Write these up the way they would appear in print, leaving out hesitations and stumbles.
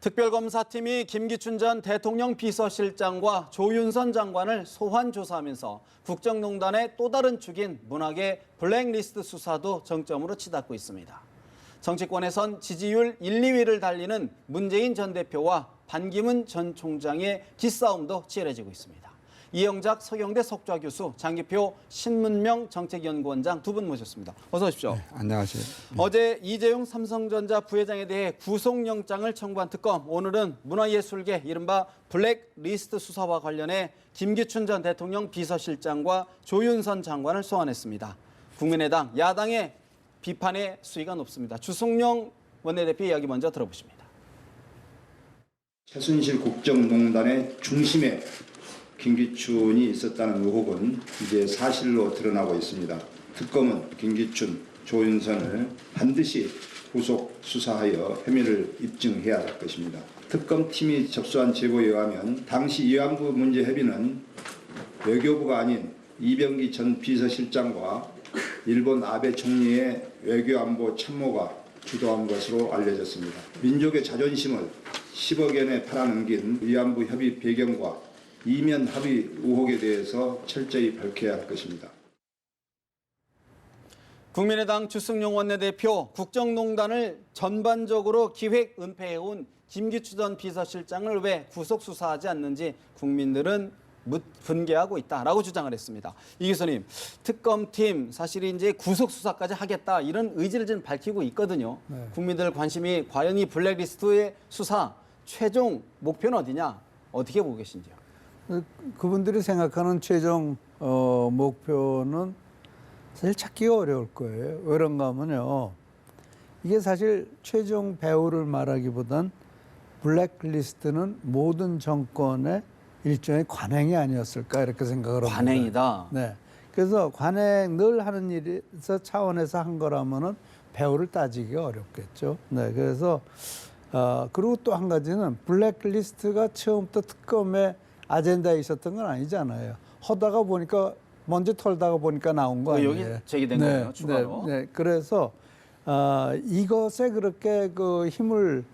특별검사팀이 김기춘 전 대통령 비서실장과 조윤선 장관을 소환 조사하면서 국정농단의 또 다른 축인 문학의 블랙리스트 수사도 정점으로 치닫고 있습니다. 정치권에선 지지율 1, 2위를 달리는 문재인 전 대표와 반기문 전 총장의 기싸움도 치열해지고 있습니다. 이영작 서경대 석좌 교수, 장기표 신문명 정책연구원장 두 분 모셨습니다. 어서 오십시오. 네, 안녕하세요. 어제 이재용 삼성전자 부회장에 대해 구속영장을 청구한 특검, 오늘은 문화예술계 이른바 블랙리스트 수사와 관련해 김기춘 전 대통령 비서실장과 조윤선 장관을 소환했습니다. 국민의당, 야당의 비판의 수위가 높습니다. 주승용 원내대표 이야기 먼저 들어보십니다. 최순실 국정농단의 중심에 김기춘이 있었다는 의혹은 이제 사실로 드러나고 있습니다. 특검은 김기춘, 조윤선을 반드시 구속 수사하여 혐의를 입증해야 할 것입니다. 특검팀이 접수한 제보에 의하면 당시 위안부 문제 협의는 외교부가 아닌 이병기 전 비서실장과 일본 아베 총리의 외교안보 참모가 주도한 것으로 알려졌습니다. 민족의 자존심을 10억 원에 팔아넘긴 위안부 협의 배경과 이면 합의 의혹에 대해서 철저히 밝혀야 할 것입니다. 국민의당 주승용 원내대표, 국정농단을 전반적으로 기획 은폐해온 김기춘 전 비서실장을 왜 구속 수사하지 않는지 국민들은 분개하고 있다라고 주장을 했습니다. 이 교수님, 특검팀 사실 이제 구속 수사까지 하겠다 이런 의지를 좀 밝히고 있거든요. 네. 국민들 관심이 과연 이 블랙리스트의 수사 최종 목표는 어디냐, 어떻게 보고 계신지요? 그분들이 생각하는 최종 목표는 사실 찾기가 어려울 거예요. 왜 그런가 하면요, 이게 사실 최종 배후를 말하기보단 블랙리스트는 모든 정권의 일종의 관행이 아니었을까 이렇게 생각을 합니다. 관행이다. 네. 그래서 관행 늘 하는 일에서 차원에서 한 거라면은 배후를 따지기가 어렵겠죠. 네. 그래서 그리고 또 한 가지는 블랙리스트가 처음부터 특검의 아젠다에 있었던 건 아니잖아요. 하다가 보니까 먼저 털다가 보니까 나온 거 아니에요. 여기 제기된 거예요, 추가로. 네. 그래서 이것에 그렇게 그 힘을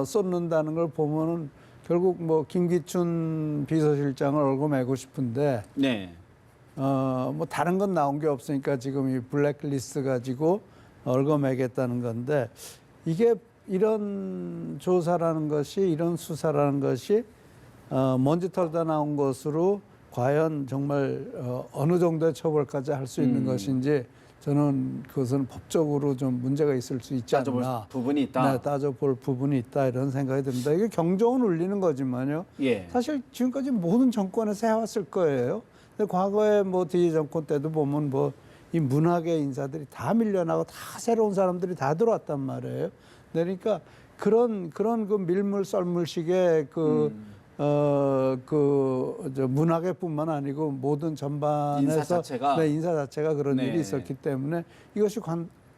쏟는다는 걸 보면은 결국 뭐 김기춘 비서실장을 얽어매고 싶은데, 네. 뭐 다른 건 나온 게 없으니까 지금 이 블랙리스트 가지고 얽어매겠다는 건데, 이게 이런 조사라는 것이, 이런 수사라는 것이 먼지 털다 나온 것으로 과연 정말 어느 정도의 처벌까지 할 수 있는 것인지, 저는 그것은 법적으로 좀 문제가 있을 수 있지 따져볼 않나. 부분이 있다. 네, 따져볼 부분이 있다 이런 생각이 듭니다. 이게 경종은 울리는 거지만요. 예. 사실 지금까지 모든 정권에서 해왔을 거예요. 근데 과거에 뭐 뒤에 정권 때도 보면 뭐 이 문학의 인사들이 다 밀려나고 다 새로운 사람들이 다 들어왔단 말이에요. 그러니까 그런 그 밀물 썰물식의 문학의뿐만 아니고 모든 전반에서 인사 자체가 그런 네. 일이 있었기 때문에 이것이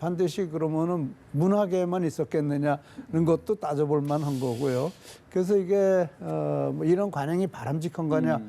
반드시 그러면은 문학에만 있었겠느냐는 것도 따져볼 만한 거고요. 그래서 이게 뭐 이런 관행이 바람직한 거냐?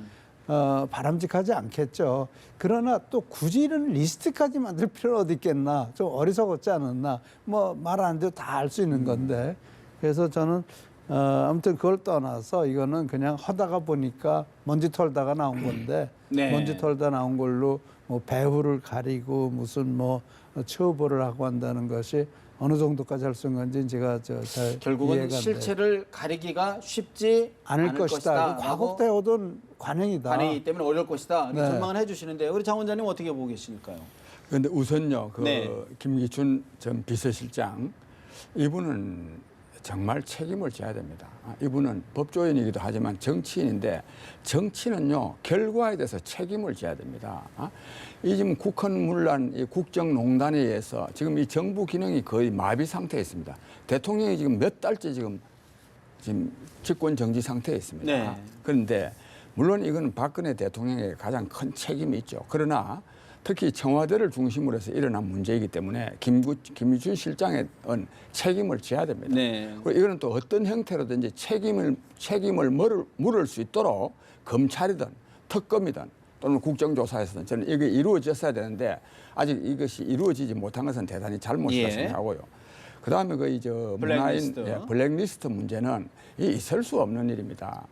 바람직하지 않겠죠. 그러나 또 굳이 이런 리스트까지 만들 필요는 어디 있겠나? 좀 어리석었지 않았나? 뭐 말 안 돼도 다 알 수 있는 건데. 그래서 저는 아무튼 그걸 떠나서 이거는 그냥 하다가 보니까 먼지 털다가 나온 건데, 네. 먼지 털다 나온 걸로 뭐 배후를 가리고 무슨 뭐 처벌을 하고 한다는 것이 어느 정도까지 할 수 있는 건지 제가 잘 결국은 이해가 안 돼요. 실체를 가리기가 쉽지 않을 것이다. 과거 때 오던 관행이다. 관행이기 때문에 어려울 것이다. 네. 전망을 해주시는데 우리 장 원장님 어떻게 보고 계십니까요? 그런데 우선요, 네. 김기춘 전 비서실장 이분은 정말 책임을 져야 됩니다. 이분은 법조인이기도 하지만 정치인인데, 정치는요 결과에 대해서 책임을 져야 됩니다. 이 지금 국헌문란, 이 국정농단에 의해서 지금 이 정부 기능이 거의 마비 상태에 있습니다. 대통령이 지금 몇 달째 지금 집권 정지 상태에 있습니다. 네. 그런데 물론 이건 박근혜 대통령의 가장 큰 책임이 있죠. 그러나 특히 청와대를 중심으로 해서 일어난 문제이기 때문에 김기춘 실장의 책임을 져야 됩니다. 네. 그리고 이거는 또 어떤 형태로든지 책임을 물을 수 있도록 검찰이든 특검이든 또는 국정조사에서든 저는 이게 이루어졌어야 되는데 아직 이것이 이루어지지 못한 것은 대단히 잘못이다 예. 생각하고요. 그다음에 그 이제 문화인 블랙리스트. 블랙리스트 문제는 있을 수 없는 일입니다.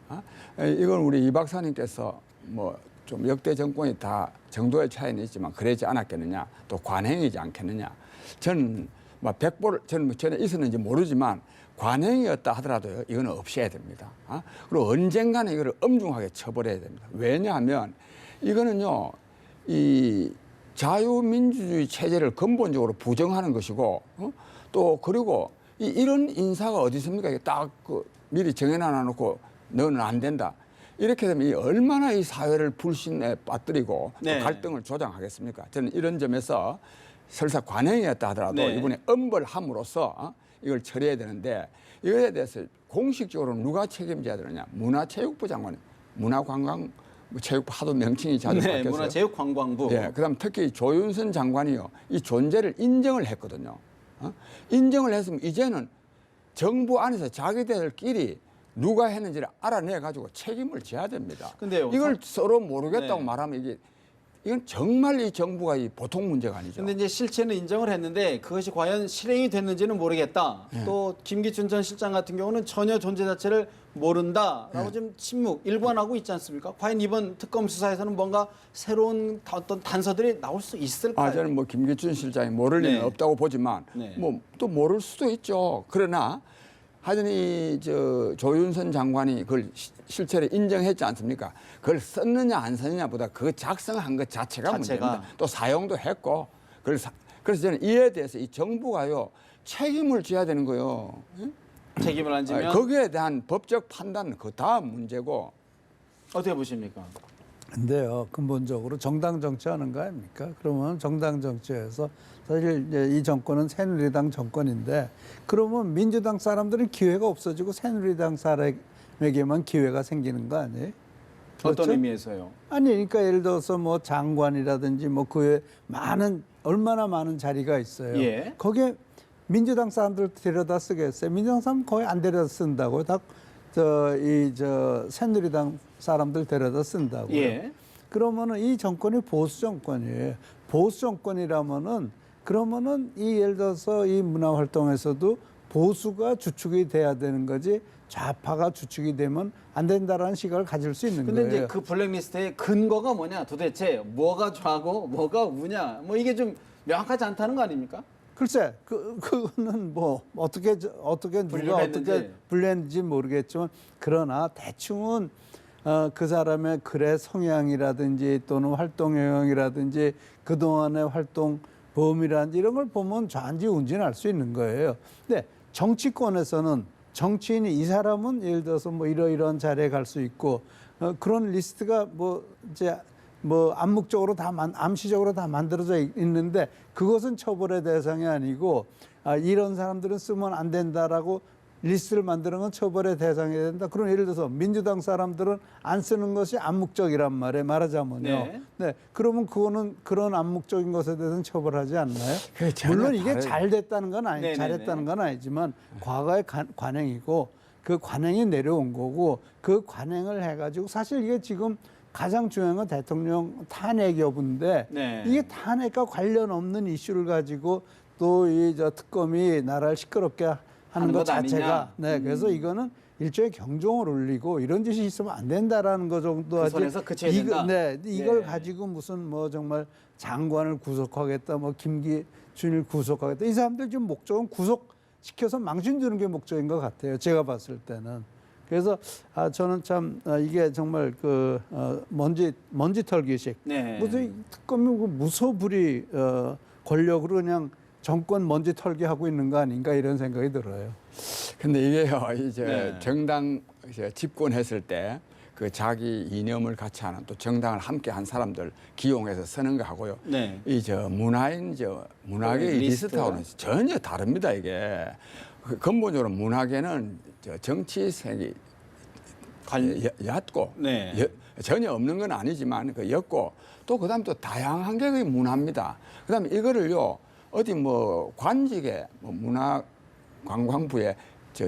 이건 우리 이 박사님께서 뭐 좀 역대 정권이 다 정도의 차이는 있지만 그러지 않았겠느냐, 또 관행이지 않겠느냐. 저는 뭐 백보를 저는 전에 있었는지 모르지만 관행이었다 하더라도 이거는 없애야 됩니다. 그리고 언젠가는 이거를 엄중하게 처벌해야 됩니다. 왜냐하면 이거는요, 이 자유민주주의 체제를 근본적으로 부정하는 것이고, 또 그리고 이런 인사가 어디 있습니까? 딱 그 미리 정해놔 놓고 너는 안 된다. 이렇게 되면 이 얼마나 이 사회를 불신에 빠뜨리고 또 네. 갈등을 조장하겠습니까? 저는 이런 점에서 설사 관행이었다 하더라도 네. 이번에 엄벌함으로써 이걸 처리해야 되는데, 이거에 대해서 공식적으로 누가 책임져야 되느냐? 문화체육부 장관이, 문화관광 체육부 하도 명칭이 자주 네, 바뀌었어요. 문화체육관광부. 예, 그다음 특히 조윤선 장관이요, 이 존재를 인정을 했거든요. 인정을 했으면 이제는 정부 안에서 자기들끼리 누가 했는지를 알아내 가지고 책임을 져야 됩니다. 근데요, 이걸 서로 모르겠다고 네. 말하면 이건 정말 이 정부가 이 보통 문제가 아니죠. 근데 이제 실체는 인정을 했는데 그것이 과연 실행이 됐는지는 모르겠다. 네. 또 김기춘 전 실장 같은 경우는 전혀 존재 자체를 모른다라고 네. 지금 침묵, 일관하고 있지 않습니까? 과연 이번 특검 수사에서는 뭔가 새로운 어떤 단서들이 나올 수 있을까요? 저는 뭐 김기춘 실장이 모를 리는 네. 없다고 보지만 네. 뭐 또 모를 수도 있죠. 그러나 하여튼 저 조윤선 장관이 그걸 실체를 인정했지 않습니까? 그걸 썼느냐 안 썼느냐보다 그 작성한 것 자체가 문제입니다. 또 사용도 했고, 그래서 저는 이에 대해서 이 정부가요 책임을 져야 되는 거예요. 책임을 안 지면 거기에 대한 법적 판단은 그 다음 문제고. 어떻게 보십니까? 근데요, 근본적으로 정당 정치하는 거 아닙니까? 그러면 정당 정치에서 사실 이제 이 정권은 새누리당 정권인데, 그러면 민주당 사람들은 기회가 없어지고 새누리당 사람에게만 기회가 생기는 거 아니에요? 어떤 그렇죠? 의미에서요? 아니, 그러니까 예를 들어서 뭐 장관이라든지 뭐 그 외에 얼마나 많은 자리가 있어요. 예. 거기에 민주당 사람들 데려다 쓰겠어요? 민주당 사람 거의 안 데려다 쓴다고요. 다 새누리당 사람들 데려다 쓴다고요. 예. 그러면은 이 정권이 보수 정권이에요. 보수 정권이라면은 그러면은 예를 들어서 이 문화 활동에서도 보수가 주축이 돼야 되는 거지, 좌파가 주축이 되면 안 된다라는 시각을 가질 수 있는 근데 거예요. 이제 그 블랙리스트의 근거가 뭐냐? 도대체 뭐가 좌고 뭐가 우냐? 뭐 이게 좀 명확하지 않다는 거 아닙니까? 글쎄, 그거는 뭐 어떻게 분류를 누가 했는지. 어떻게 분류했는지 모르겠지만, 그러나 대충은 그 사람의 글의 성향이라든지 또는 활동 영역이라든지 그동안의 활동 범위라든지 이런 걸 보면 좌인지 우인지는 알 수 있는 거예요. 근데 정치권에서는 정치인이 이 사람은 예를 들어서 뭐 이러이러한 자리에 갈 수 있고, 그런 리스트가 암묵적으로 암시적으로 다 만들어져 있는데, 그것은 처벌의 대상이 아니고, 이런 사람들은 쓰면 안 된다라고 리스트를 만드는 건 처벌의 대상이 된다. 그럼 예를 들어서 민주당 사람들은 안 쓰는 것이 암묵적이란 말이에요. 말하자면요. 네. 그러면 그거는 그런 암묵적인 것에 대해서는 처벌하지 않나요? 물론 이게 잘 됐다는 건 네네네. 잘했다는 건 아니지만 과거의 관행이고, 그 관행이 내려온 거고, 그 관행을 해가지고 사실 이게 지금 가장 중요한 건 대통령 탄핵 여부인데, 네. 이게 탄핵과 관련 없는 이슈를 가지고 또 이 특검이 나라를 시끄럽게 하는 것 것 아니냐? 자체가, 네, 그래서 이거는 일종의 경종을 울리고 이런 짓이 있으면 안 된다라는 거 정도 그 하지. 선에서 그쳐야 된다? 이걸 네. 가지고 무슨 뭐 정말 장관을 구속하겠다, 뭐 김기춘을 구속하겠다, 이 사람들 지금 목적은 구속시켜서 망신 주는 게 목적인 것 같아요. 제가 봤을 때는. 그래서 저는 참 이게 정말 먼지 털기식. 네. 무슨 특검이 무소불위 권력으로 그냥 정권 먼지 털기 하고 있는 거 아닌가, 이런 생각이 들어요. 근데 이게요, 이제 네. 정당 집권했을 때 그 자기 이념을 같이 하는, 또 정당을 함께 한 사람들 기용해서 쓰는 거 하고요. 네. 문학의 리스트. 리스트하고는 전혀 다릅니다, 이게. 근본적으로 문학에는 정치색이 얕고, 네. 전혀 없는 건 아니지만 였고, 또 그다음 또 다양한 게 거의 문화입니다. 그다음에 이거를요, 어디 뭐 관직에 문화관광부에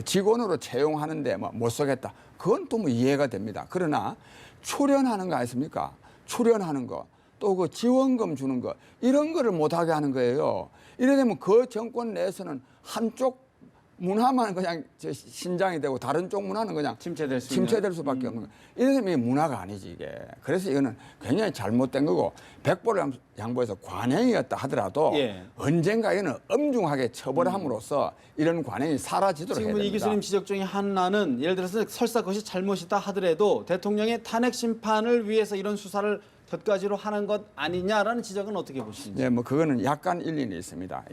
직원으로 채용하는데 못 쓰겠다, 그건 또 뭐 이해가 됩니다. 그러나 출연하는 거 아닙니까? 출연하는 거, 또 그 지원금 주는 거, 이런 거를 못하게 하는 거예요. 이래 되면 그 정권 내에서는 한쪽 문화만 그냥 신장이 되고 다른 쪽 문화는 그냥 침체될 수밖에 없는 거예요. 이래 되면 이게 문화가 아니지 이게. 그래서 이거는 굉장히 잘못된 거고 백보를 양보해서 관행이었다 하더라도 예. 언젠가 이거는 엄중하게 처벌함으로써 이런 관행이 사라지도록 해야 지금은 됩니다. 이 교수님 지적 중에 하나는 예를 들어서 설사 그것이 잘못이다 하더라도 대통령의 탄핵 심판을 위해서 이런 수사를 곁가지로 하는 것 아니냐라는 지적은 어떻게 보시는지. 네, 뭐 그거는 약간 일리는 있습니다.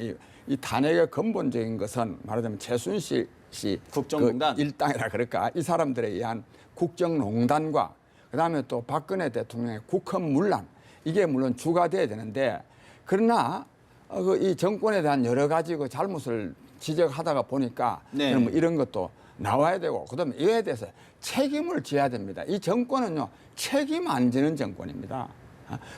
이 탄핵의 근본적인 것은 말하자면 최순실 씨 국정농단. 그 일당이라 그럴까 이 사람들에 의한 국정농단과 그다음에 또 박근혜 대통령의 국헌문란 이게 물론 주가 돼야 되는데 그러나 이 정권에 대한 여러 가지 그 잘못을 지적하다가 보니까 네. 뭐 이런 것도 나와야 되고 그다음에 이에 대해서 책임을 져야 됩니다. 이 정권은요 책임 안 지는 정권입니다.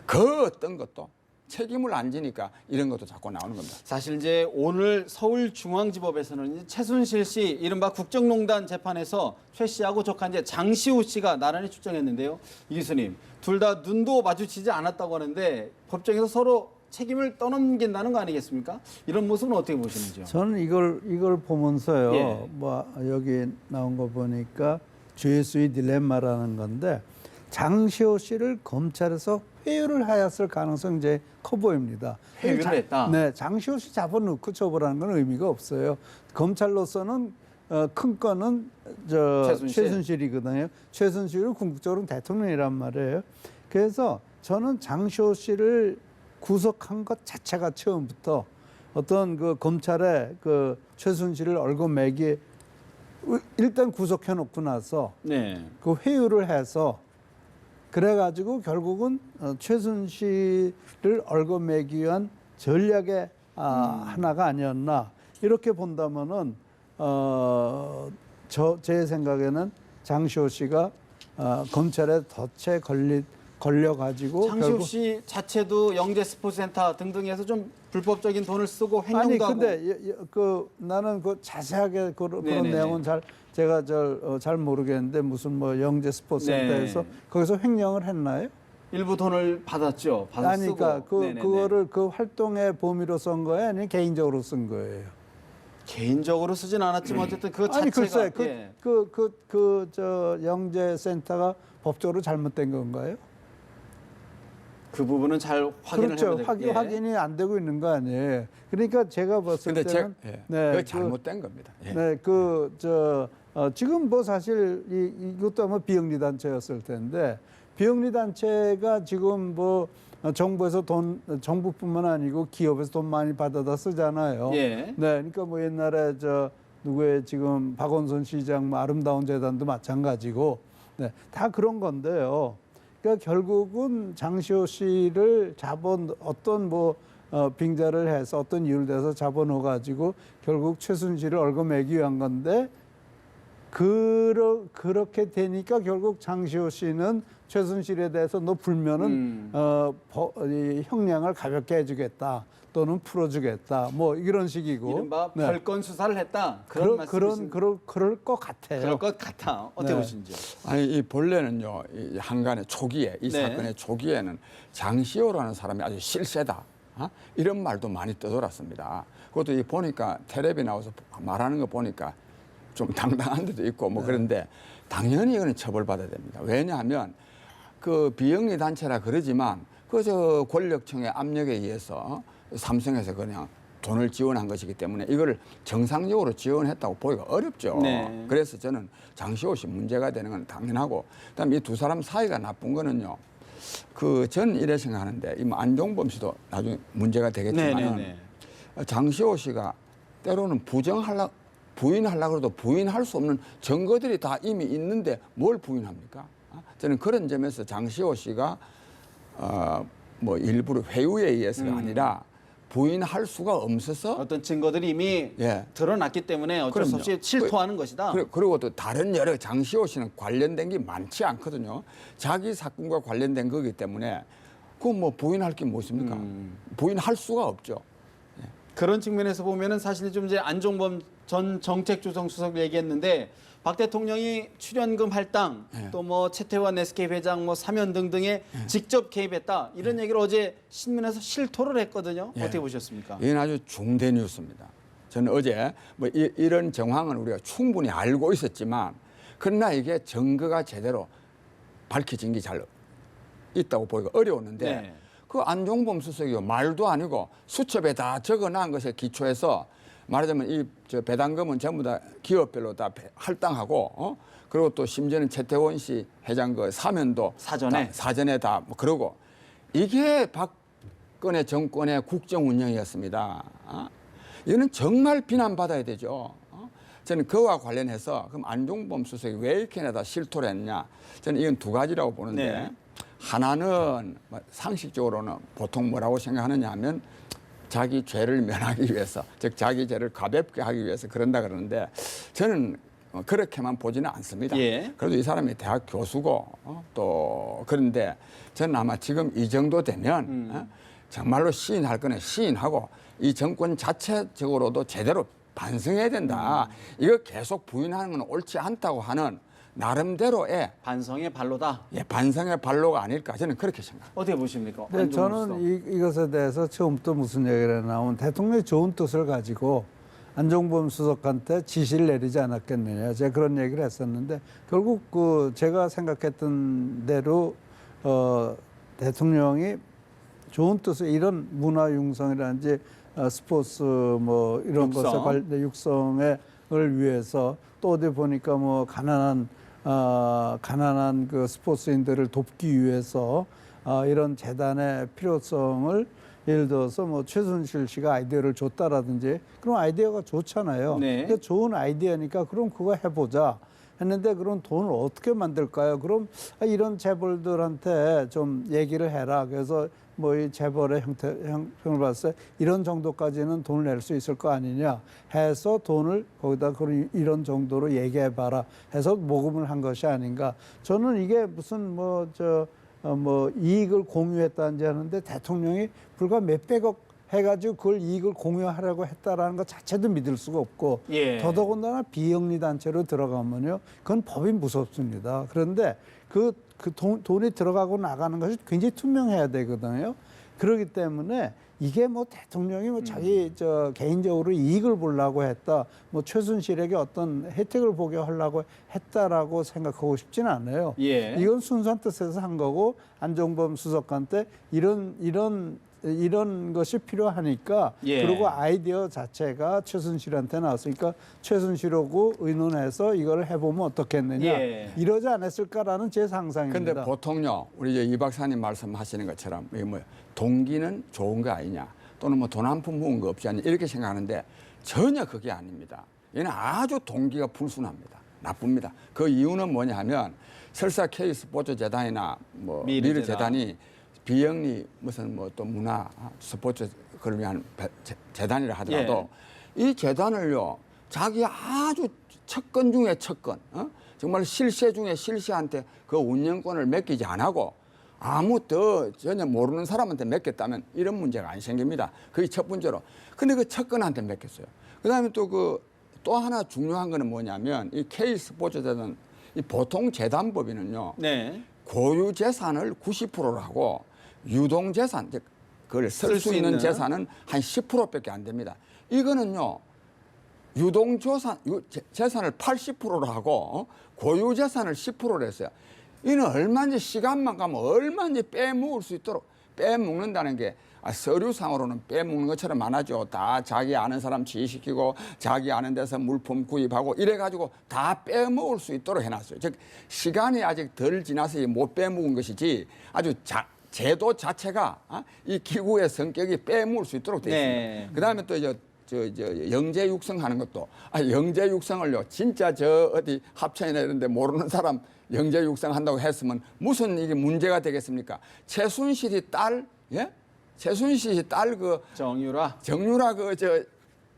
그 어떤 것도 책임을 안 지니까 이런 것도 자꾸 나오는 겁니다. 사실 이제 오늘 서울중앙지법에서는 이제 최순실 씨 이른바 국정농단 재판에서 최 씨하고 조카 이제 장시호 씨가 나란히 출정했는데요. 이 교수님 둘 다 눈도 마주치지 않았다고 하는데 법정에서 서로 책임을 떠넘긴다는 거 아니겠습니까? 이런 모습은 어떻게 보시는지요? 저는 이걸 보면서요. 예. 뭐 여기 나온 거 보니까 죄수의 딜레마라는 건데 장시호 씨를 검찰에서 회유를 하였을 가능성이 이제 커 보입니다. 회유를 했다? 네, 장시호 씨 잡아놓고 처벌하는 건 의미가 없어요. 검찰로서는 큰 건은 최순실이거든요. 최순실은 궁극적으로 대통령이란 말이에요. 그래서 저는 장시호 씨를 구속한 것 자체가 처음부터 어떤 그 검찰의 그 최순실을 얽어매기 일단 구속해 놓고 나서 네. 그 회유를 해서 그래가지고 결국은 최순실을 얽어매기 위한 전략의 하나가 아니었나 이렇게 본다면은 제 생각에는 장시호 씨가 검찰에 덫에 걸려가지고 장시호 결국 씨 자체도 영재 스포츠센터 등등에서 좀 불법적인 돈을 쓰고 아니 횡령도 하고. 근데 나는 그 자세하게 그런 네네네. 내용은 제가 잘 모르겠는데 무슨 뭐 영재 스포츠센터에서 네. 거기서 횡령을 했나요? 일부 돈을 받았죠. 받아 쓰고. 그러니까 네네네. 그거를 그 활동의 범위로 쓴 거예요, 아니면 개인적으로 쓴 거예요? 개인적으로 쓰진 않았지만 어쨌든 그 아니 자체가 글쎄 예. 저 영재 센터가 법적으로 잘못된 건가요? 그 부분은 잘 확인을 그렇죠. 해야 돼요. 예. 확인이 안 되고 있는 거 아니에요. 그러니까 제가 봤을 근데 때는 그게 잘못된 겁니다. 예. 네, 지금 뭐 사실 이것도 아마 비영리 단체였을 텐데 비영리 단체가 지금 뭐 정부에서 정부뿐만 아니고 기업에서 돈 많이 받아다 쓰잖아요. 예. 네, 그러니까 뭐 옛날에 누구의 지금 박원순 시장 뭐 아름다운 재단도 마찬가지고, 네, 다 그런 건데요. 그러니까 결국은 장시호 씨를 어떤 빙자를 해서 어떤 이유를 대서 잡아넣어 가지고 결국 최순실을 얽어매기 위한 건데 그렇게 되니까 결국 장시호 씨는 최순실에 대해서 너 불면은 이 형량을 가볍게 해주겠다 또는 풀어주겠다 뭐 이런 식이고 이른바 네. 별건 수사를 했다. 그런 말씀이신 그럴 것 같아요. 그럴 것 같아. 어떻게 네. 보시는지요? 아니 이 본래는요 이 한간의 초기에 이 네. 사건의 초기에는 장시호라는 사람이 아주 실세다 이런 말도 많이 떠돌았습니다. 그것도 이 보니까 텔레비 나와서 말하는 거 보니까 좀 당당한 데도 있고 뭐 그런데 당연히 이거는 처벌받아야 됩니다. 왜냐하면 그 비영리 단체라 그러지만 그저 권력층의 압력에 의해서 삼성에서 그냥 돈을 지원한 것이기 때문에 이거를 정상적으로 지원했다고 보기가 어렵죠. 네. 그래서 저는 장시호 씨 문제가 되는 건 당연하고 그다음에 이 두 사람 사이가 나쁜 거는요. 전 이래 생각하는데 이 안종범 씨도 나중에 문제가 되겠지만은 네네네. 장시호 씨가 때로는 부인하려고 해도 부인할 수 없는 증거들이 다 이미 있는데 뭘 부인합니까? 저는 그런 점에서 장시호 씨가 뭐 일부러 회유에 의해서가 아니라 부인할 수가 없어서 어떤 증거들이 이미 예. 드러났기 때문에 어쩔 수 그럼요. 없이 실토하는 것이다. 그리고 또 다른 여러 장시호 씨는 관련된 게 많지 않거든요. 자기 사건과 관련된 거기 때문에 그거 뭐 부인할 게 무엇입니까? 부인할 수가 없죠. 그런 측면에서 보면은 사실 좀 이제 안종범 전 정책조정수석 얘기했는데 박 대통령이 출연금 할당, 예. 또 뭐 최태원 SK 회장 뭐 사면 등등에 직접 개입했다 이런 얘기를 어제 신문에서 실토를 했거든요. 예. 어떻게 보셨습니까? 이건 아주 중대 뉴스입니다. 저는 어제 뭐 이런 정황은 우리가 충분히 알고 있었지만 그러나 이게 증거가 제대로 밝혀진 게 잘 있다고 보기가 어려웠는데 네. 그 안종범 수석이요 말도 아니고 수첩에 다 적어놓은 것에 기초해서 말하자면 이 저 배당금은 전부 다 기업별로 다 할당하고 그리고 또 심지어는 최태원 씨 회장 그 사면도 사전에 다 뭐 그러고 이게 박근혜 정권의 국정 운영이었습니다. 이거는 정말 비난받아야 되죠. 저는 그와 관련해서 그럼 안종범 수석이 왜 이렇게 다 실토를 했냐? 저는 이건 두 가지라고 보는데 네. 하나는 상식적으로는 보통 뭐라고 생각하느냐 하면 자기 죄를 면하기 위해서, 즉 자기 죄를 가볍게 하기 위해서 그런다 그러는데 저는 그렇게만 보지는 않습니다. 예. 그래도 이 사람이 대학 교수고 또 그런데 저는 아마 지금 이 정도 되면 정말로 시인할 거는 시인하고 이 정권 자체적으로도 제대로 반성해야 된다. 이거 계속 부인하는 건 옳지 않다고 하는 나름대로의 반성의 발로다. 반성의 발로가 아닐까 저는 그렇게 생각합니다. 어떻게 보십니까? 네, 안종범 수석. 저는 이것에 대해서 처음부터 무슨 얘기를 나오면 대통령의 좋은 뜻을 가지고 안종범 수석한테 지시를 내리지 않았겠느냐. 제가 그런 얘기를 했었는데 결국 그 제가 생각했던 대로 대통령이 좋은 뜻을 이런 문화 융성이라든지 스포츠 뭐 이런 육성. 것에 관련 육성을 위해서 또 어디 보니까 뭐 가난한 그 스포츠인들을 돕기 위해서 이런 재단의 필요성을 예를 들어서 뭐 최순실 씨가 아이디어를 줬다라든지 그런 아이디어가 좋잖아요. 네. 근데 좋은 아이디어니까 그럼 그거 해보자 했는데 그럼 돈을 어떻게 만들까요? 그럼 이런 재벌들한테 좀 얘기를 해라. 그래서 뭐 이 재벌의 형평을 봤을 때 이런 정도까지는 돈을 낼 수 있을 거 아니냐 해서 돈을 거기다 이런 정도로 얘기해봐라 해서 모금을 한 것이 아닌가. 저는 이게 무슨 뭐 이익을 공유했다는지 하는데 대통령이 불과 몇백억 해가지고 그걸 이익을 공유하려고 했다라는 것 자체도 믿을 수가 없고 예. 더더군다나 비영리 단체로 들어가면요 그건 법이 무섭습니다. 그런데 돈이 들어가고 나가는 것이 굉장히 투명해야 되거든요. 그렇기 때문에 이게 뭐 대통령이 뭐 자기 개인적으로 이익을 보려고 했다, 뭐 최순실에게 어떤 혜택을 보게 하려고 했다라고 생각하고 싶지는 않아요. 예. 이건 순수한 뜻에서 한 거고 안종범 수석한테 이런 것이 필요하니까 예. 그리고 아이디어 자체가 최순실한테 나왔으니까 최순실하고 의논해서 이걸 해보면 어떻겠느냐 예. 이러지 않았을까라는 제 상상입니다. 근데 보통요, 우리 이제 이 박사님 말씀하시는 것처럼 이게 뭐 동기는 좋은 거 아니냐, 또는 뭐 돈 한 푼 모은 거 없지 않냐 이렇게 생각하는데 전혀 그게 아닙니다. 얘는 아주 동기가 불순합니다. 나쁩니다. 그 이유는 뭐냐 하면 설사 K스포츠 재단이나 뭐 미르 재단이 비영리 무슨 뭐 또 문화 스포츠 그걸 위한 재단이라 하더라도 이 재단을요 자기 아주 척건 중에 척건 정말 실세 중에 실세한테 그 운영권을 맡기지 안 하고 아무 더 전혀 모르는 사람한테 맡겼다면 이런 문제가 안 생깁니다. 그게 첫 번째로. 근데 그 척건한테 맡겼어요. 그다음에 또 하나 중요한 거는 뭐냐면 이 K스포츠 재단 이 보통 재단법인은요 네. 고유 재산을 90%로 하고 유동 재산, 그걸 쓸 수 있는 재산은 한 10%밖에 안 됩니다. 이거는요, 유동 재산을 80%로 하고 고유 재산을 10%로 했어요. 이는 얼마든지 시간만 가면 얼마든지 빼먹을 수 있도록 빼먹는다는 게 서류상으로는 빼먹는 것처럼 안 하죠. 다 자기 아는 사람 지시키고 자기 아는 데서 물품 구입하고 이래가지고 다 빼먹을 수 있도록 해놨어요. 즉 시간이 아직 덜 지나서 못 빼먹은 것이지 아주 제도 자체가 이 기구의 성격이 빼먹을 수 있도록 되어 있습니다. 네. 그다음에 또 영재 육성하는 것도 영재 육성을요 진짜 어디 합천이나 이런 데 모르는 사람 영재 육성한다고 했으면 무슨 이게 문제가 되겠습니까? 최순실이 딸 최순실이 딸 정유라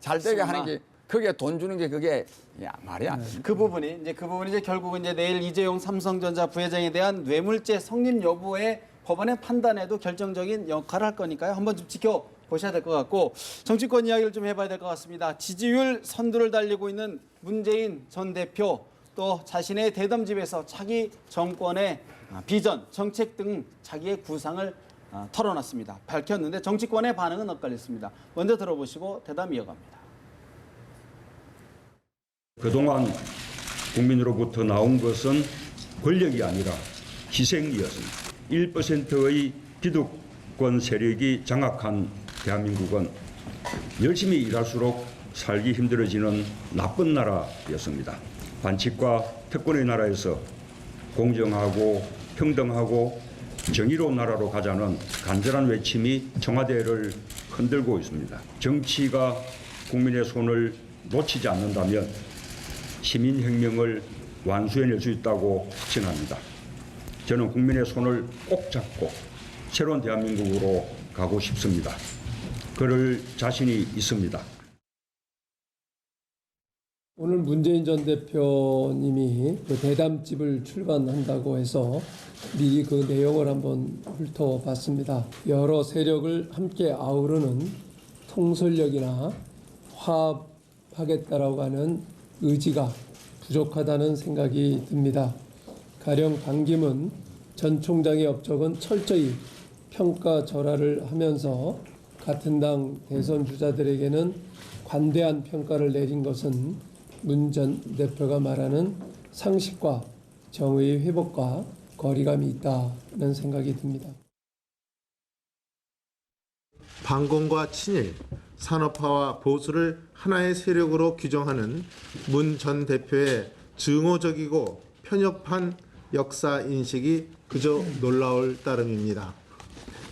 잘 되게 하는 게 그게 돈 주는 게 그게 말이 안 됩니다. 그 부분이 이제 결국은 이제 내일 이재용 삼성전자 부회장에 대한 뇌물죄 성립 여부의 법원의 판단에도 결정적인 역할을 할 거니까요. 한번 좀 지켜보셔야 될 것 같고 정치권 이야기를 좀 해봐야 될 것 같습니다. 지지율 선두를 달리고 있는 문재인 전 대표 또 자신의 대담집에서 차기 정권의 비전, 정책 등 자기의 구상을 털어놨습니다. 밝혔는데 정치권의 반응은 엇갈렸습니다. 먼저 들어보시고 대담 이어갑니다. 그동안 국민으로부터 나온 것은 권력이 아니라 희생이었습니다. 1%의 기득권 세력이 장악한 대한민국은 열심히 일할수록 살기 힘들어지는 나쁜 나라였습니다. 반칙과 특권의 나라에서 공정하고 평등하고 정의로운 나라로 가자는 간절한 외침이 청와대를 흔들고 있습니다. 정치가 국민의 손을 놓치지 않는다면 시민혁명을 완수해낼 수 있다고 확신합니다. 저는 국민의 손을 꼭 잡고 새로운 대한민국으로 가고 싶습니다. 그럴 자신이 있습니다. 오늘 문재인 전 대표님이 그 대담집을 출간한다고 해서 미리 그 내용을 한번 훑어봤습니다. 여러 세력을 함께 아우르는 통솔력이나 화합하겠다라고 하는 의지가 부족하다는 생각이 듭니다. 가령 반기문 전 총장의 업적은 철저히 평가절하를 하면서 같은 당 대선 주자들에게는 관대한 평가를 내린 것은 문 전 대표가 말하는 상식과 정의의 회복과 거리감이 있다는 생각이 듭니다. 반공과 친일, 산업화와 보수를 하나의 세력으로 규정하는 문 전 대표의 증오적이고 편협한 역사 인식이 그저 놀라울 따름입니다.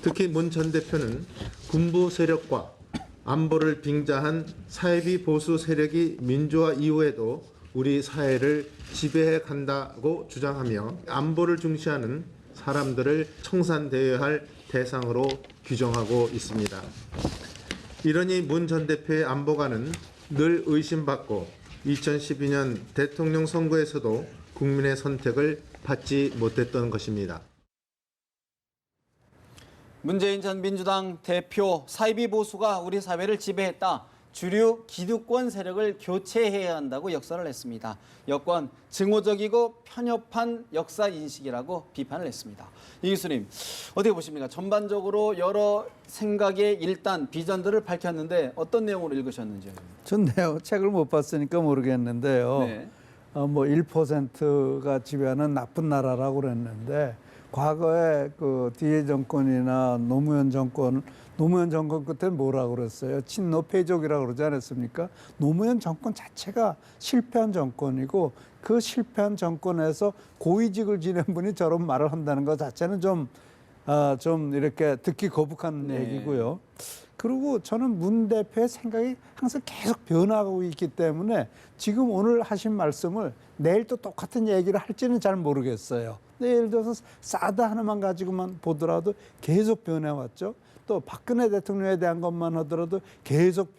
특히 문 전 대표는 군부 세력과 안보를 빙자한 사회비 보수 세력이 민주화 이후에도 우리 사회를 지배해 간다고 주장하며 안보를 중시하는 사람들을 청산되어야 할 대상으로 규정하고 있습니다. 이러니 문 전 대표의 안보관은 늘 의심받고 2012년 대통령 선거에서도 국민의 선택을 받지 못했던 것입니다. 문재인 전 민주당 대표 사이비 보수가 우리 사회를 지배했다. 주류 기득권 세력을 교체해야 한다고 역설을 했습니다. 여권 증오적이고 편협한 역사 인식이라고 비판을 했습니다. 이 교수님 어떻게 보십니까? 전반적으로 여러 생각의 일단 비전들을 밝혔는데 어떤 내용으로 읽으셨는지요? 전 책을 못 봤으니까 모르겠는데요. 네. 뭐 1%가 지배하는 나쁜 나라라고 그랬는데 과거에 그 뒤에 정권이나 노무현 정권 그때는 뭐라고 그랬어요? 친노패족이라고 그러지 않았습니까? 노무현 정권 자체가 실패한 정권이고 그 실패한 정권에서 고위직을 지낸 분이 저런 말을 한다는 것 자체는 좀 이렇게 듣기 거북한 네. 얘기고요. 그리고 저는 문 대표의 생각이 항상 계속 변화하고 있기 때문에 지금 오늘 하신 말씀을 내일 또 똑같은 얘기를 할지는 잘 모르겠어요. 예를 들어서 사드 하나만 가지고만 보더라도 계속 변해왔죠. 또 박근혜 대통령에 대한 것만 하더라도 계속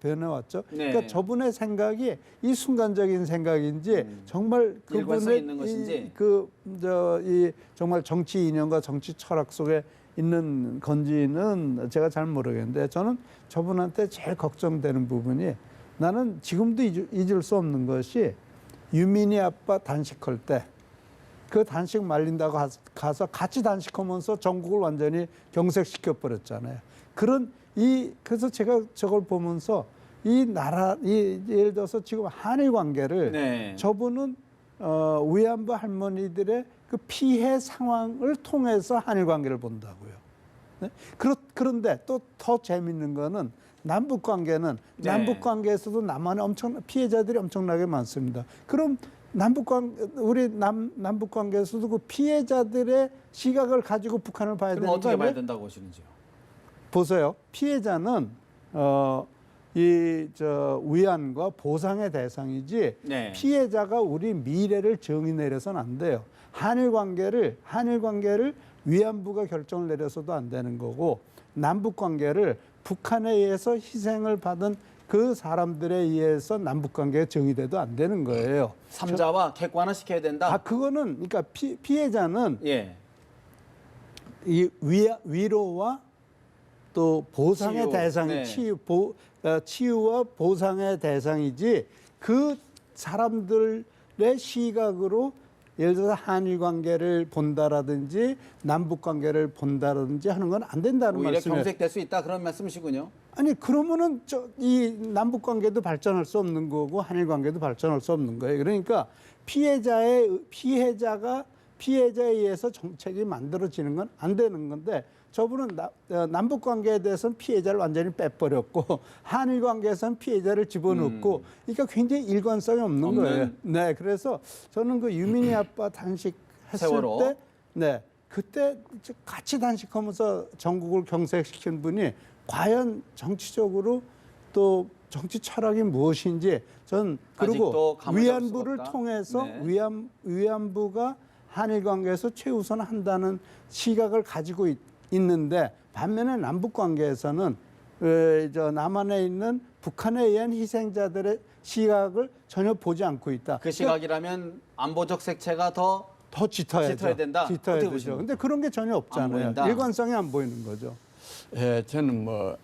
변해왔죠. 네. 그러니까 저분의 생각이 이 순간적인 생각인지 정말 일관성 있는 것인지. 이 정말 정치 이념과 정치 철학 속에 있는 건지는 제가 잘 모르겠는데 저는 저분한테 제일 걱정되는 부분이 나는 지금도 잊을 수 없는 것이 유민희 아빠 단식할 때 그 단식 말린다고 가서 같이 단식하면서 전국을 완전히 경색시켜 버렸잖아요. 그래서 제가 저걸 보면서 예를 들어서 지금 한일 관계를 네. 저분은 위안부 할머니들의 그 피해 상황을 통해서 한일 관계를 본다고요. 네? 그런데 또 더 재밌는 거는 남북 관계는 네. 남북 관계에서도 남한의 피해자들이 엄청나게 많습니다. 그럼 우리 남북 관계에서도 그 피해자들의 시각을 가지고 북한을 봐야 되는 그럼 어떻게 거예요? 봐야 된다고 보시는지요? 보세요. 피해자는 위안과 보상의 대상이지 네. 피해자가 우리 미래를 정의 내려서는 안 돼요. 한일 관계를 위안부가 결정을 내려서도 안 되는 거고 남북 관계를 북한에 의해서 희생을 받은 그 사람들에 의해서 남북 관계가 정의돼도 안 되는 거예요. 삼자와 객관화시켜야 된다. 그거는 그러니까 피해자는 예. 이 위로와 또 보상의 치유, 대상이 네. 치유와 보상의 대상이지 그 사람들 시각으로 예를 들어서 한일 관계를 본다라든지 남북 관계를 본다라든지 하는 건 안 된다는 오히려 말씀이에요. 경색될 수 있다 그런 말씀이시군요. 아니 그러면은 이 남북 관계도 발전할 수 없는 거고 한일 관계도 발전할 수 없는 거예요. 그러니까 피해자에 의해서 정책이 만들어지는 건 안 되는 건데 저분은 남북 관계에 대해서는 피해자를 완전히 빼버렸고 한일 관계에서는 피해자를 집어넣고 그러니까 굉장히 일관성이 없는 거예요. 네, 그래서 저는 그 유민희 아빠 단식했을 세월호. 때, 네, 그때 같이 단식하면서 전국을 경색시킨 분이 과연 정치적으로 또 정치 철학이 무엇인지 전 그리고 아직도 감을 잡을 위안부를 수가 없다. 통해서 네. 위안부가 한일 관계에서 최우선한다는 시각을 가지고 있는데 반면에 남북 관계에서는 남한에 있는 북한에 의한 희생자들의 시각을 전혀 보지 않고 있다. 그 시각이라면 안보적 색채가 더 짙어야죠. 짙어야 된다? 짙어야 어떻게 되죠. 보십니까? 근데 그런 게 전혀 안 없잖아요. 보인다? 일관성이 안 보이는 거죠. 예, 저는 뭐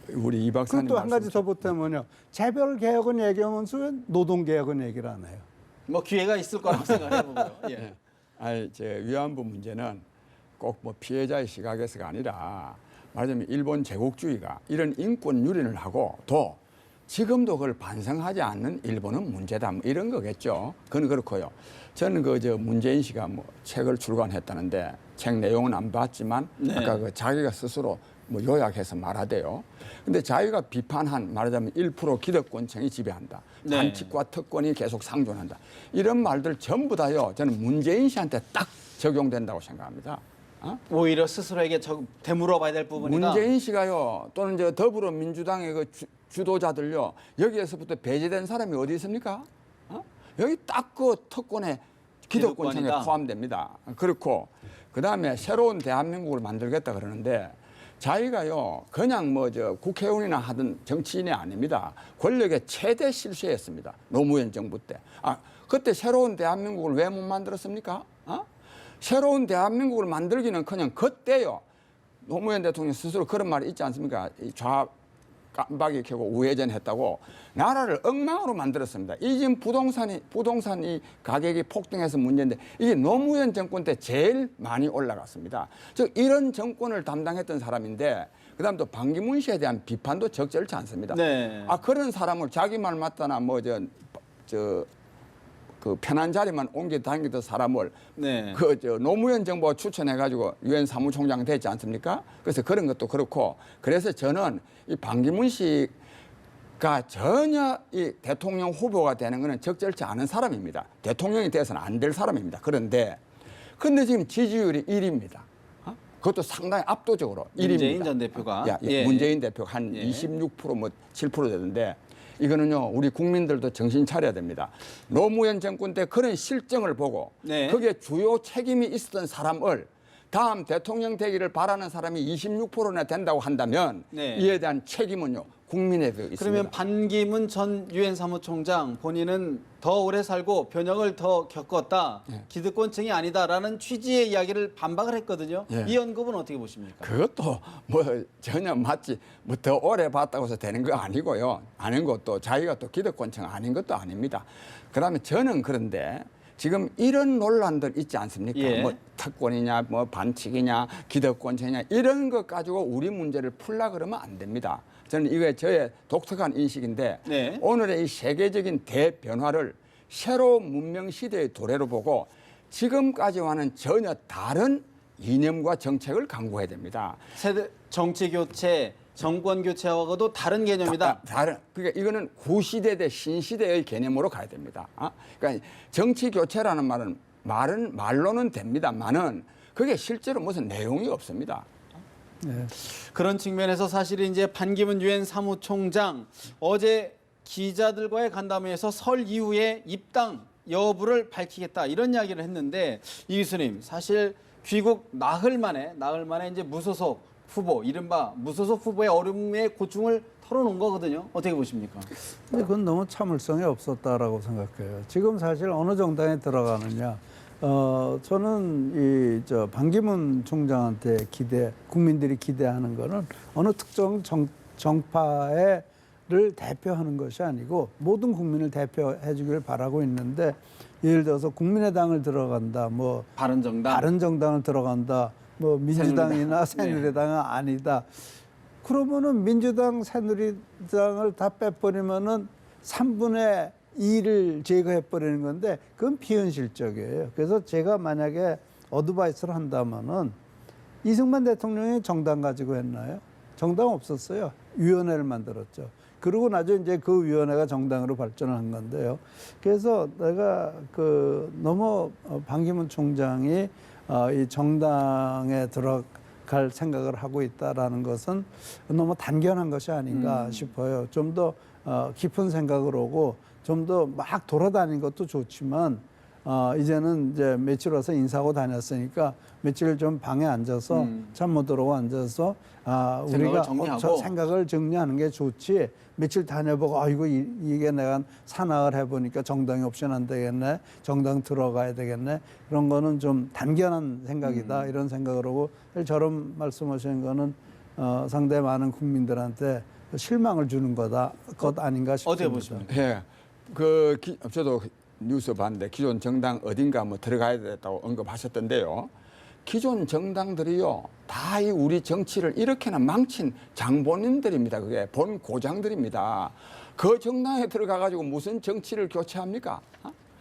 우리 이 박사님 그리고 또 한 가지 더 말씀 보태면요. 재벌 개혁은 얘기하면서 왜 노동 개혁은 얘기를 안 해요. 뭐 기회가 있을 거라고 생각해보고요. 예. 아니, 위안부 문제는 꼭 뭐 피해자의 시각에서가 아니라 말하자면 일본 제국주의가 이런 인권 유린을 하고 또 지금도 그걸 반성하지 않는 일본은 문제다 뭐 이런 거겠죠. 그건 그렇고요. 저는 문재인 씨가 뭐 책을 출간했다는데 책 내용은 안 봤지만 네. 아까 자기가 스스로 뭐 요약해서 말하대요. 근데 자기가 비판한 말하자면 1% 기득권층이 지배한다. 네. 반칙과 특권이 계속 상존한다. 이런 말들 전부 다요. 저는 문재인 씨한테 딱 적용된다고 생각합니다. 오히려 스스로에게 되물어봐야 될 부분이다. 문재인 씨가요. 또는 더불어민주당의 그 주도자들요. 여기에서부터 배제된 사람이 어디 있습니까? 여기 딱 그 특권의 기득권층에 기득권이다. 포함됩니다. 그렇고 그다음에 새로운 대한민국을 만들겠다 그러는데 자기가요 그냥 국회의원이나 하던 정치인이 아닙니다. 권력의 최대 실세였습니다. 노무현 정부 때. 그때 새로운 대한민국을 왜 못 만들었습니까? 새로운 대한민국을 만들기는커녕 그때요 노무현 대통령 스스로 그런 말이 있지 않습니까? 깜박이 켜고 우회전했다고 나라를 엉망으로 만들었습니다. 이 지금 부동산이 가격이 폭등해서 문제인데 이게 노무현 정권 때 제일 많이 올라갔습니다. 즉 이런 정권을 담당했던 사람인데 그다음 또 반기문 씨에 대한 비판도 적절치 않습니다. 네. 그런 사람을 자기 말 맞다나 그 편한 자리만 옮겨 다니던 사람을 네. 노무현 정부가 추천해가지고 유엔 사무총장 됐지 않습니까? 그래서 그런 것도 그렇고 그래서 저는 이 반기문 씨가 전혀 이 대통령 후보가 되는 것은 적절치 않은 사람입니다. 대통령이 돼서는 안 될 사람입니다. 그런데 지금 지지율이 1위입니다. 그것도 상당히 압도적으로 1위입니다. 문재인 전 대표가. 예. 문재인 대표가 한 예. 26% 7% 되는데 이거는요 우리 국민들도 정신 차려야 됩니다. 노무현 정권 때 그런 실정을 보고 네. 그게 주요 책임이 있었던 사람을 다음 대통령 되기를 바라는 사람이 26%나 된다고 한다면 네. 이에 대한 책임은요 국민에게 있습니다. 그러면 반기문 전 유엔 사무총장 본인은 더 오래 살고 변혁을 더 겪었다. 기득권층이 아니다라는 취지의 이야기를 반박을 했거든요. 예. 이 언급은 어떻게 보십니까? 그것도 전혀 맞지 더 오래 봤다고 해서 되는 거 아니고요. 아닌 것도 자기가 또 기득권층 아닌 것도 아닙니다. 그다음에 저는 그런데 지금 이런 논란들 있지 않습니까? 예. 특권이냐 반칙이냐 기득권층이냐 이런 것 가지고 우리 문제를 풀라 그러면 안 됩니다. 저는 이게 저의 독특한 인식인데 네. 오늘의 이 세계적인 대변화를 새로운 문명 시대의 도래로 보고 지금까지와는 전혀 다른 이념과 정책을 강구해야 됩니다. 세대 정치 교체, 정권 교체하고도 다른 개념이다. 그러니까 이거는 구시대 대 신시대의 개념으로 가야 됩니다. 그러니까 정치 교체라는 말은 말로는 됩니다만은 그게 실제로 무슨 내용이 없습니다. 네. 그런 측면에서 사실 이제 반기문 유엔 사무총장 어제 기자들과의 간담회에서 설 이후에 입당 여부를 밝히겠다 이런 이야기를 했는데 이 교수님 사실 귀국 나흘 만에 이제 무소속 후보 이른바 무소속 후보의 어려움의 고충을 털어놓은 거거든요. 어떻게 보십니까? 근데 그건 너무 참을성이 없었다라고 생각해요. 지금 사실 어느 정당에 들어가느냐. 저는 반기문 총장한테 국민들이 기대하는 거는 어느 특정 정파의 대표하는 것이 아니고 모든 국민을 대표해 주길 바라고 있는데 예를 들어서 국민의당을 들어간다, 뭐 바른정당. 바른정당을 들어간다, 뭐 민주당이나 새누리당은 아니다. 그러면은 민주당, 새누리당을 다 빼버리면은 3분의 2를 제거해 버리는 건데 그건 비현실적이에요. 그래서 제가 만약에 어드바이스를 한다면은 이승만 대통령이 정당 가지고 했나요? 정당 없었어요. 위원회를 만들었죠. 그러고 나서 이제 그 위원회가 정당으로 발전을 한 건데요. 그래서 내가 너무 반기문 총장이 이 정당에 들어갈 생각을 하고 있다라는 것은 너무 단견한 것이 아닌가 싶어요. 좀 더 깊은 생각을 오고 좀 더 막 돌아다니는 것도 좋지만 이제는 이제 며칠 와서 인사하고 다녔으니까 며칠 좀 방에 앉아서 참모들하고 앉아서 우리가 정리하고. 생각을 정리하는 게 좋지. 며칠 다녀보고 이게 내가 산악을 해보니까 정당이 없이는 안 되겠네. 정당 들어가야 되겠네. 그런 거는 좀 단견한 생각이다. 이런 생각을 하고 저런 말씀하시는 거는 상당히 많은 국민들한테 실망을 주는 것 아닌가 싶습니다. 어떻게 보십니까? 예, 저도 뉴스 봤는데 기존 정당 어딘가 뭐 들어가야 됐다고 언급하셨던데요. 기존 정당들이요, 다 이 우리 정치를 이렇게나 망친 장본인들입니다. 그게 본 고장들입니다. 그 정당에 들어가가지고 무슨 정치를 교체합니까?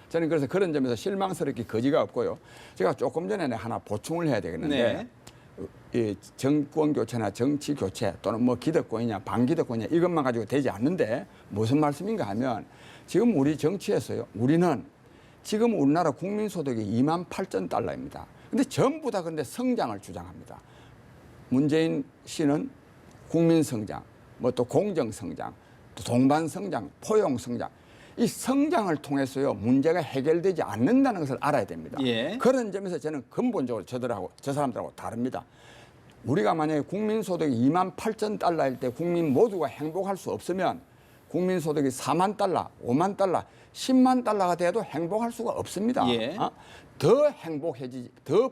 저는 그래서 그런 점에서 실망스럽게 거지가 없고요. 제가 조금 전에 하나 보충을 해야 되겠는데, 이 정권 교체나 정치 교체 또는 뭐 기득권이냐 반기득권이냐 이것만 가지고 되지 않는데 무슨 말씀인가 하면 지금 우리 정치에서요, 우리는 지금 우리나라 국민소득이 28,000달러입니다. 근데 전부 다 근데 성장을 주장합니다. 문재인 씨는 국민 성장, 뭐 또 공정 성장, 또 동반 성장, 포용 성장. 이 성장을 통해서요, 문제가 해결되지 않는다는 것을 알아야 됩니다. 예. 그런 점에서 저는 근본적으로 저 사람들하고 다릅니다. 우리가 만약에 국민소득이 28,000달러일 때 국민 모두가 행복할 수 없으면 국민소득이 4만 달러, 5만 달러, 10만 달러가 돼도 행복할 수가 없습니다. 예. 더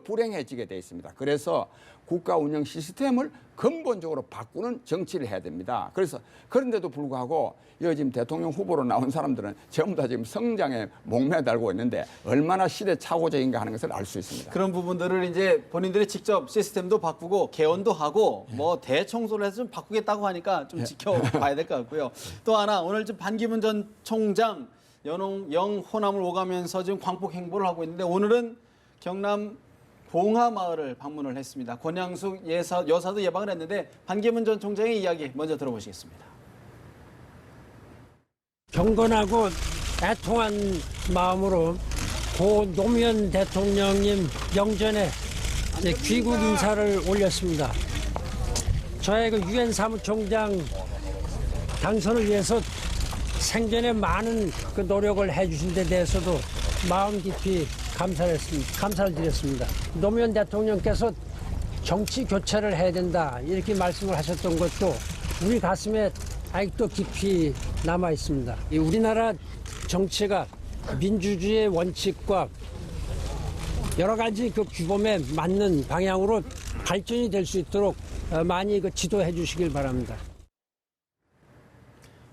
불행해지게 돼 있습니다. 그래서 국가 운영 시스템을 근본적으로 바꾸는 정치를 해야 됩니다. 그래서 그런데도 불구하고 지금 대통령 후보로 나온 사람들은 전부 다 지금 성장에 목매달고 있는데 얼마나 시대착오적인가 하는 것을 알 수 있습니다. 그런 부분들을 이제 본인들이 직접 시스템도 바꾸고 개헌도 하고 뭐 대청소를 해서 좀 바꾸겠다고 하니까 좀 지켜봐야 될 것 같고요. 또 하나 오늘 좀 반기문 전 총장 영호남을 오가면서 지금 광복 행보를 하고 있는데 오늘은 경남 봉하마을을 방문을 했습니다. 권양숙 여사도 예방을 했는데 반기문 전 총장의 이야기 먼저 들어보시겠습니다. 경건하고 애통한 마음으로 고 노무현 대통령님 영전에 귀국 인사를 올렸습니다. 저의 유엔 사무총장 당선을 위해서 생전에 많은 노력을 해주신 데 대해서도 마음 깊이 감사를 드렸습니다. 노무현 대통령께서 정치 교체를 해야 된다 이렇게 말씀을 하셨던 것도 우리 가슴에 아직도 깊이 남아 있습니다. 우리나라 정치가 민주주의의 원칙과 여러 가지 규범에 맞는 방향으로 발전이 될 수 있도록 많이 지도해 주시길 바랍니다.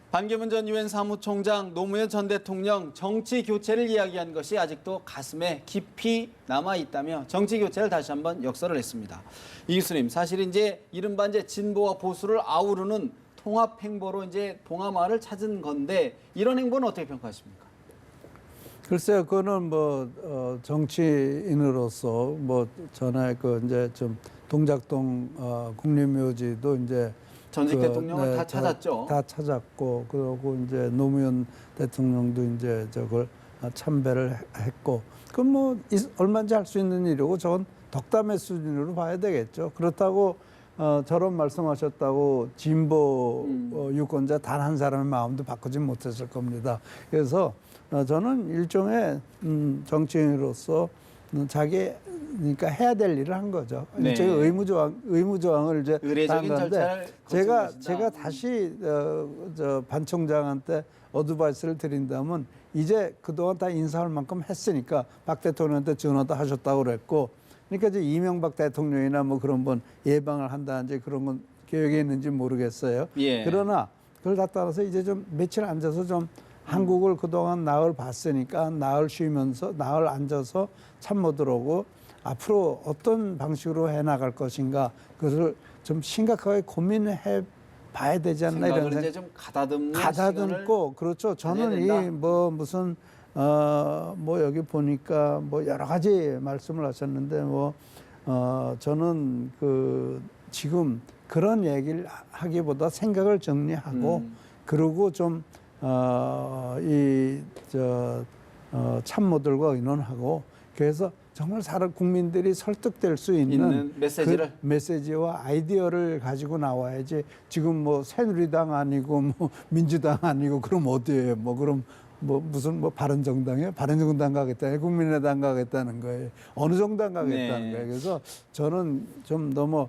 반기문 전 유엔 사무총장, 노무현 전 대통령 정치 교체를 이야기한 것이 아직도 가슴에 깊이 남아 있다며 정치 교체를 다시 한번 역설을 했습니다. 이 교수님, 사실 이제 이른바 이제 진보와 보수를 아우르는 통합 행보로 이제 봉하마을을 찾은 건데 이런 행보는 어떻게 평가하십니까? 글쎄요, 그거는 정치인으로서 전에 이제 좀 동작동 국립묘지도 이제 전직 대통령을 다 찾았죠. 다 찾았고, 그리고 이제 노무현 대통령도 이제 저걸 참배를 했고, 그건 얼마든지 할 수 있는 일이고, 저건 덕담의 수준으로 봐야 되겠죠. 그렇다고 저런 말씀하셨다고 진보 유권자 단 한 사람의 마음도 바꾸지 못했을 겁니다. 그래서 저는 일종의 정치인으로서 그러니까 해야 될 일을 한 거죠. 네. 제가 의무조항을 이제 의례적인 한 건데 절차를 제가 다시 반 총장한테 어드바이스를 드린다면 이제 그동안 다 인사할 만큼 했으니까 박 대통령한테 전화도 하셨다고 그랬고, 그러니까 이제 이명박 대통령이나 뭐 그런 분 예방을 한다든지 그런 건 계획에 있는지 모르겠어요. 예. 그러나 그걸 다 따라서 이제 좀 며칠 앉아서 좀 한국을 그동안 나흘 봤으니까 나흘 쉬면서 나흘 앉아서 참모들 오고 앞으로 어떤 방식으로 해나갈 것인가 그것을 좀 심각하게 고민해 봐야 되지 않나 이런 생각을 이제 생각. 좀 가다듬는 가다듬고 그렇죠. 저는 이 뭐 무슨 뭐 여기 보니까 뭐 여러 가지 말씀을 하셨는데 뭐 저는 그 지금 그런 얘기를 하기보다 생각을 정리하고 그리고 좀 참모들과 의논하고 그래서 정말 사람 국민들이 설득될 수 있는 메시지를 그 메시지와 아이디어를 가지고 나와야지 지금 뭐 새누리당 아니고 뭐 민주당 아니고 그럼 어디예요? 뭐 그럼 뭐 무슨 뭐 바른정당이요? 바른정당 가겠다, 국민의당 가겠다는 거예요. 어느 정당 가겠다는 거예요. 그래서 저는 좀 너무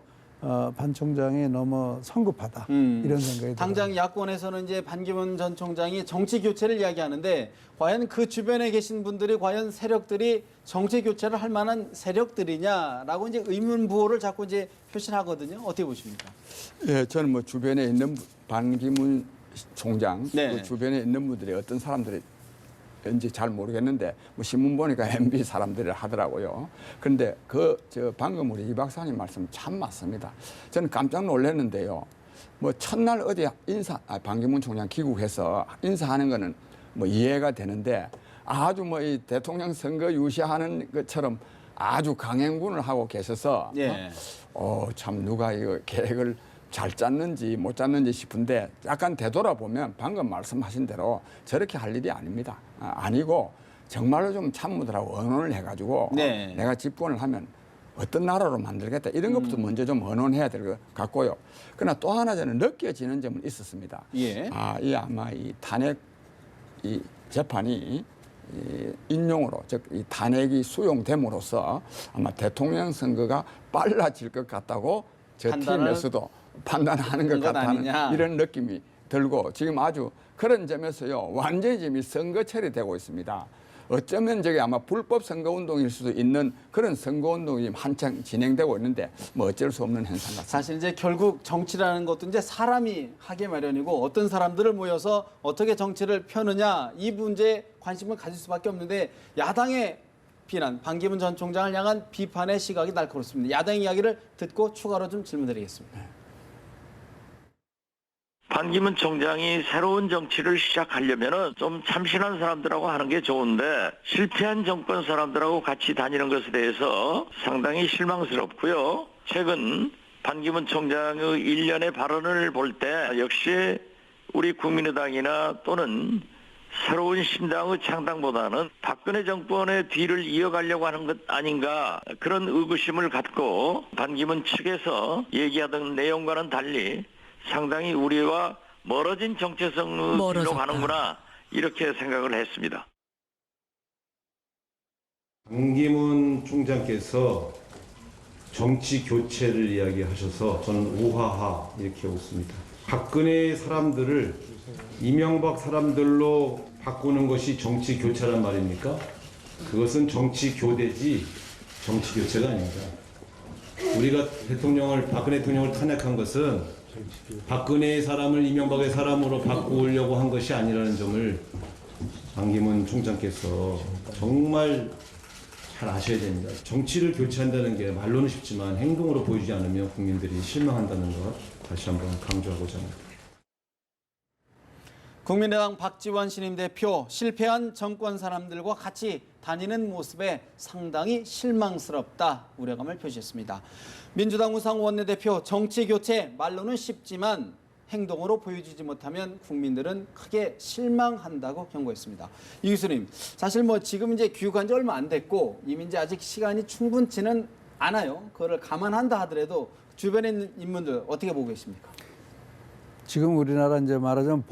반 총장이 너무 성급하다 이런 생각이 들어요. 당장 야권에서는 이제 반기문 전 총장이 정치 교체를 이야기하는데 과연 그 주변에 계신 분들이 과연 세력들이 정치 교체를 할 만한 세력들이냐라고 이제 의문 부호를 자꾸 이제 표시하거든요. 어떻게 보십니까? 예, 저는 뭐 주변에 있는 반기문 총장 네. 그 주변에 있는 분들이 어떤 사람들이 왠지 잘 모르겠는데 뭐 신문 보니까 MB 사람들이 하더라고요. 그런데 저 방금 우리 이 박사님 말씀 참 맞습니다. 저는 깜짝 놀랐는데요. 뭐 첫날 어디 반기문 총장 귀국해서 인사하는 거는 뭐 이해가 되는데 아주 뭐 이 대통령 선거 유시하는 것처럼 아주 강행군을 하고 계셔서 예. 참 누가 이거 계획을 잘 짰는지 못 짰는지 싶은데 약간 되돌아보면 방금 말씀하신 대로 저렇게 할 일이 아닙니다. 아니고 정말로 좀 참모들하고 의논을 해가지고 네. 내가 집권을 하면 어떤 나라로 만들겠다 이런 것부터 먼저 좀 의논해야 될 것 같고요. 그러나 또 하나 저는 느껴지는 점은 있었습니다. 예. 이 아마 이 탄핵 이 재판이 이 인용으로 즉 이 탄핵이 수용됨으로써 아마 대통령 선거가 빨라질 것 같다고 저 팀에서도 판단하는 것 같다는 이런 느낌이 들고 지금 아주 그런 점에서요 완전히 지금 선거철이 되고 있습니다. 어쩌면 저게 아마 불법 선거운동일 수도 있는 그런 선거운동이 한창 진행되고 있는데 뭐 어쩔 수 없는 현상 같습니다. 사실 이제 결국 정치라는 것도 이제 사람이 하기 마련이고 어떤 사람들을 모여서 어떻게 정치를 펴느냐 이 문제에 관심을 가질 수밖에 없는데 야당의 비난, 반기문 전 총장을 향한 비판의 시각이 날카롭습니다. 야당 이야기를 듣고 추가로 좀 질문드리겠습니다. 반기문 총장이 새로운 정치를 시작하려면은 좀 참신한 사람들하고 하는 게 좋은데 실패한 정권 사람들하고 같이 다니는 것에 대해서 상당히 실망스럽고요. 최근 반기문 총장의 일련의 발언을 볼 때 역시 우리 국민의당이나 또는 새로운 신당의 창당보다는 박근혜 정권의 뒤를 이어가려고 하는 것 아닌가 그런 의구심을 갖고 반기문 측에서 얘기하던 내용과는 달리 상당히 우리와 멀어진 정체성으로 가는구나 이렇게 생각을 했습니다. 반기문 총장께서 정치 교체를 이야기하셔서 저는 우하하 이렇게 웃습니다. 박근혜 사람들을 이명박 사람들로 바꾸는 것이 정치 교체란 말입니까? 그것은 정치 교대지 정치 교체가 아닙니다. 우리가 박근혜 대통령을 탄핵한 것은 박근혜의 사람을 이명박의 사람으로 바꾸려고 한 것이 아니라는 점을 반기문 총장께서 정말 잘 아셔야 됩니다. 정치를 교체한다는 게 말로는 쉽지만 행동으로 보이지 않으면 국민들이 실망한다는 것 다시 한번 강조하고자 합니다. 국민의당 박지원 신임 대표 실패한 정권 사람들과 같이 다니는 모습에 상당히 실망스럽다 우려감을 표시했습니다. 민주당 우상호 원내대표 정치 교체 말로는 쉽지만 행동으로 보여주지 못하면 국민들은 크게 실망한다고 경고했습니다. 이 교수님, 사실 뭐 지금 이제 귀국한 지 얼마 안 됐고 이미 이제 아직 시간이 충분치는 않아요. 그거를 감안한다 하더라도 주변에 있는 인물들 어떻게 보고 계십니까? 지금 우리나라 이제 말하자면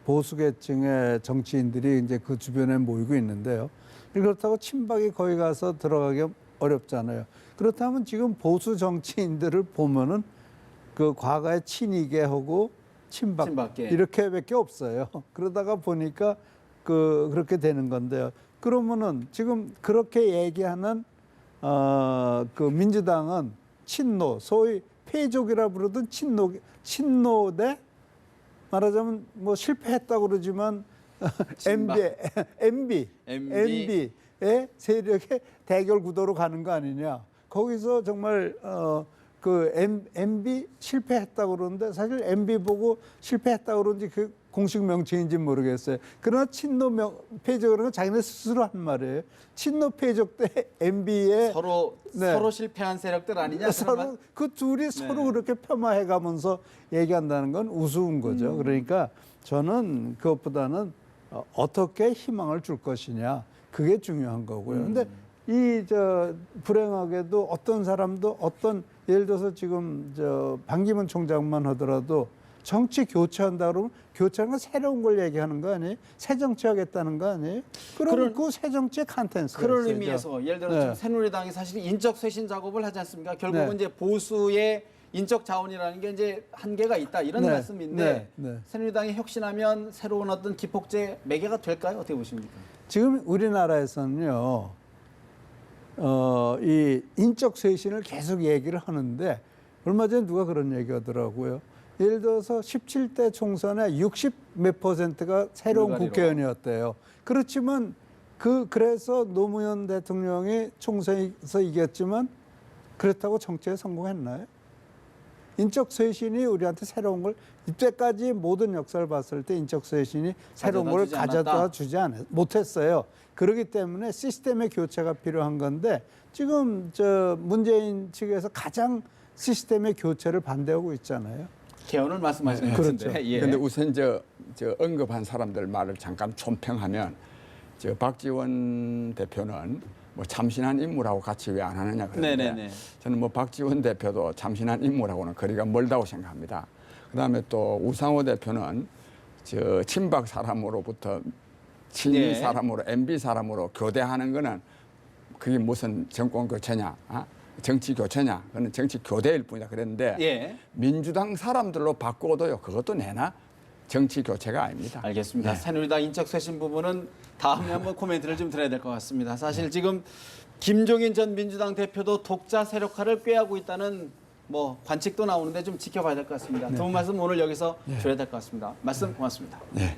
보수계층의 정치인들이 이제 그 주변에 모이고 있는데요. 그렇다고 친박이 거기 가서 들어가기 어렵잖아요. 그렇다면 지금 보수 정치인들을 보면은 그 과거에 친이계하고 친박 이렇게밖에 없어요. 그러다가 보니까 그렇게 되는 건데요. 그러면은 지금 그렇게 얘기하는 그 민주당은 친노 소위 패족이라 부르던 친노대 말하자면 뭐 실패했다고 그러지만 MB의 세력의 대결 구도로 가는 거 아니냐. 거기서 정말 그 MB 실패했다고 그러는데 사실 MB 보고 실패했다고 그러는지 그 공식 명칭인지 모르겠어요. 그러나 친노 패족이라는 건 자기네 스스로 한 말이에요. 친노 패족 때 MB의 서로 실패한 세력들 아니냐? 서로 그 둘이 서로 그렇게 폄하해가면서 얘기한다는 건 우스운 거죠. 그러니까 저는 그것보다는 어떻게 희망을 줄 것이냐 그게 중요한 거고요. 근데 이 불행하게도 어떤 사람도 예를 들어서 지금 반기문 총장만 하더라도 정치 교체한다 그러면 교체하는 건 새로운 걸 얘기하는 거 아니에요? 새 정치하겠다는 거 아니에요? 그럼 그 새 정치의 컨텐츠가 그런 있어야죠. 의미에서 예를 들어 지금 새누리당이 사실 인적 쇄신 작업을 하지 않습니까? 결국은 이제 보수의 인적 자원이라는 게 이제 한계가 있다 이런 말씀인데 새누리당이 혁신하면 새로운 어떤 기폭제 매개가 될까요? 어떻게 보십니까? 지금 우리나라에서는요, 이 인적 쇄신을 계속 얘기를 하는데 얼마 전에 누가 그런 얘기하더라고요. 예를 들어서 17대 총선에 60 몇 %가 새로운 물갈이로. 국회의원이었대요. 그렇지만 그래서 노무현 대통령이 총선에서 이겼지만 그렇다고 정치에 성공했나요? 인적 쇄신이 우리한테 새로운 걸 이때까지 모든 역사를 봤을 때 인적 쇄신이 새로운 걸 가져다 주지 못했어요. 그렇기 때문에 시스템의 교체가 필요한 건데 지금 문재인 측에서 가장 시스템의 교체를 반대하고 있잖아요. 개헌을 말씀하시는 것 그렇죠. 같은데. 예. 그런데 우선 저 언급한 사람들 말을 잠깐 총평하면 박지원 대표는 뭐 참신한 인물하고 같이 왜 안 하느냐 그러는데 저는 뭐 박지원 대표도 참신한 인물하고는 거리가 멀다고 생각합니다. 그다음에 또 우상호 대표는 친박 사람으로부터 친이 사람으로 MB 사람으로 교대하는 거는 그게 무슨 정권 교체냐? 정치 교체냐? 그건 정치 교대일 뿐이다 그랬는데 민주당 사람들로 바꿔도요 그것도 내나 정치 교체가 아닙니다. 알겠습니다. 새누리당 인적 쇄신 부분은 다음에 한번 코멘트를 좀 드려야 될 것 같습니다. 사실 지금 김종인 전 민주당 대표도 독자 세력화를 꾀하고 있다는 뭐 관측도 나오는데 좀 지켜봐야 될 것 같습니다. 두 분 말씀 오늘 여기서 줘야 될 것 같습니다. 말씀 고맙습니다. 네.